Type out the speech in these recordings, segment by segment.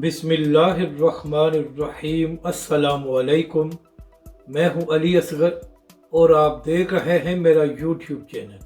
बिस्मिल्लाहिर्रहमानिर्रहीम। अस्सलाम वालेकुम। मैं हूं अली असगर और आप देख रहे हैं मेरा यूट्यूब चैनल।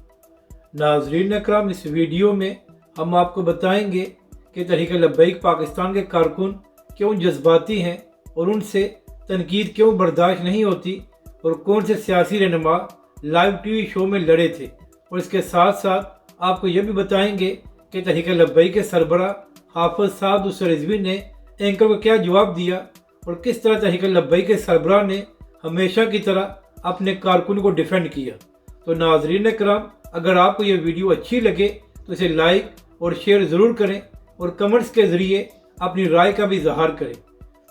नाज़रीन अकराम, इस वीडियो में हम आपको बताएंगे कि तहरीक लब्बैक पाकिस्तान के कारकुन क्यों जज्बाती हैं और उनसे तनकीद क्यों बर्दाश्त नहीं होती, और कौन से सियासी रहनुमा लाइव टीवी शो में लड़े थे। और इसके साथ साथ आपको यह भी बताएंगे कि तहरीक लब्बैक के सरबराह हाफिज साद रिजवी ने एंकर को क्या जवाब दिया और किस तरह तहरीक लब्बैक के सरबराह ने हमेशा की तरह अपने कारकुन को डिफेंड किया। तो नाज़रीन करम, अगर आपको ये वीडियो अच्छी लगे तो इसे लाइक और शेयर ज़रूर करें और कमेंट्स के ज़रिए अपनी राय का भी इजहार करें।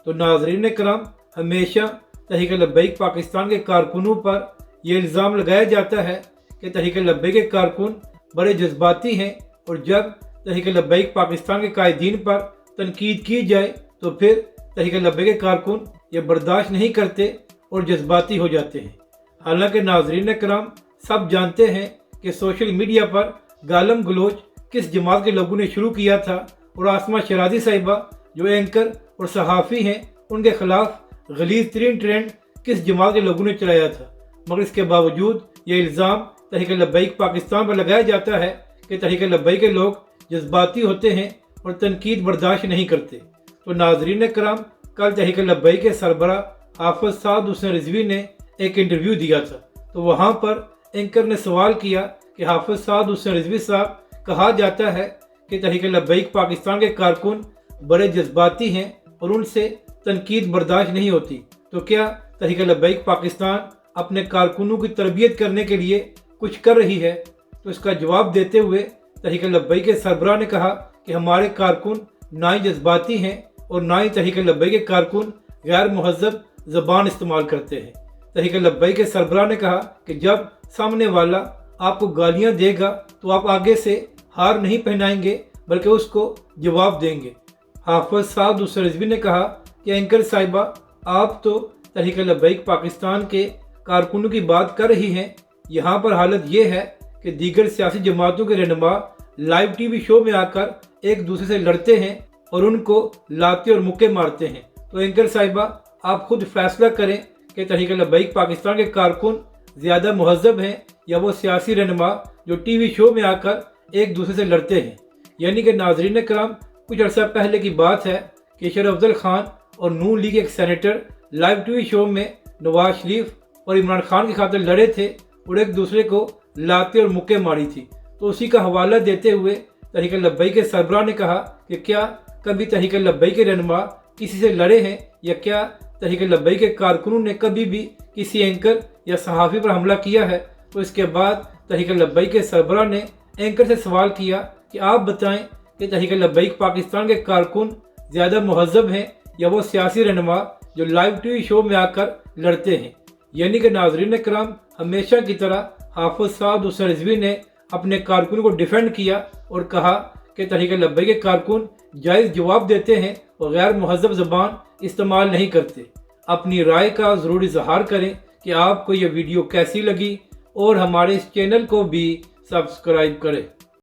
तो नाज़रीन करम, हमेशा तहरीक लब्बैक पाकिस्तान के कारकुनों पर यह इल्ज़ाम लगाया जाता है कि तहरीक लब्बैक के कारकुन बड़े जज्बाती हैं, और जब तहरीक लब्बैक पाकिस्तान के कायदीन पर तनकीद की जाए तो फिर तहरीक लब्बैक के कारकुन ये बर्दाश्त नहीं करते और जज्बाती हो जाते हैं। हालांकि नाज़रीन करम, सब जानते हैं कि सोशल मीडिया पर गालम गलोच किस जमात के लोगों ने शुरू किया था, और आसमा शराजी साहिबा जो एंकर और सहाफ़ी हैं उनके खिलाफ गलीज़ तरीन ट्रेंड किस जमात के लोगों ने चलाया था। मगर इसके बावजूद ये इल्ज़ाम तहरीक लब्बैक पाकिस्तान पर लगाया जाता है कि तहरीक लब्बैक के लोग जज्बाती होते हैं और तनकीद बर्दाश्त नहीं करते। तो नाज़रीन करम, कल तहरीक लब्बैक के सरबराह हाफिज साद रिजवी ने एक इंटरव्यू दिया था। तो वहाँ पर एंकर ने सवाल किया कि हाफिज साद रिजवी साहब, कहा जाता है कि तहरीक लब्बैक पाकिस्तान के कारकुन बड़े जज्बाती हैं और उनसे तनकीद बर्दाश्त नहीं होती, तो क्या तहरीक लब्बैक पाकिस्तान अपने कारकुनों की तरबियत करने के लिए कुछ कर रही है? तो इसका जवाब देते हुए तहरीक लब्बैक के सरबराह ने कहा कि हमारे कारकुन ना ही जज्बाती हैं और ना ही तहरीक लब्बैक के कारकुन गैर मुहज़्ज़ब ज़बान इस्तेमाल करते हैं। तहरीक लब्बैक के सरबराह ने कहा कि जब सामने वाला आपको गालियां देगा तो आप आगे से हार नहीं पहनाएंगे बल्कि उसको जवाब देंगे। हाफिज साद रिजवी ने कहा कि एंकर साहिबा, आप तो तहरीक लब्बैक पाकिस्तान के कारकुनों की बात कर रही हैं, यहाँ पर हालत ये है कि दीगर सियासी जमातों के रहनुमा लाइव टीवी शो में आकर एक दूसरे से लड़ते हैं और उनको लाते और मुक्के मारते हैं। तो एंकर साहिबा, आप खुद फैसला करें कि तहरीक लब्बैक पाकिस्तान के कारकुन ज़्यादा मुहज़्ज़ब हैं या वो सियासी रहनुमा जो टीवी शो में आकर एक दूसरे से लड़ते हैं। यानी कि नाज़रीन करम, कुछ अर्सा पहले की बात है कि शरफ अफजल खान और नून लीग एक सेनेटर लाइव टीवी शो में नवाज शरीफ और इमरान खान की खातिर लड़े थे और एक दूसरे को लाते और मुक्के मारी थी। तो उसी का हवाला देते हुए तहरीक लब्बैक के सरबराह ने कहा कि क्या कभी तहरीक लब्बैक के रहनुमा किसी से लड़े हैं, या क्या तहरीक लब्बैक के कारकुनों ने कभी भी किसी एंकर या सहाफ़ी पर हमला किया है। तो इसके बाद तहरीक लब्बैक के सरबराह ने एंकर से सवाल किया कि आप बताएं कि तहरीक लब्बैक पाकिस्तान के कारकुन ज़्यादा मुहज़्ज़ब हैं या वो सियासी रहनुमा जो लाइव टीवी शो में आकर लड़ते हैं। यानी कि नाज़रीन करम, हमेशा की तरह हाफिज साद रिजवी ने अपने कारकुन को डिफेंड किया और कहा कि तहरीक लब्बैक के कारकुन जायज़ जवाब देते हैं और गैर मुहज़्ज़ब ज़बान इस्तेमाल नहीं करते। अपनी राय का ज़रूर इजहार करें कि आपको ये वीडियो कैसी लगी, और हमारे इस चैनल को भी सब्सक्राइब करें।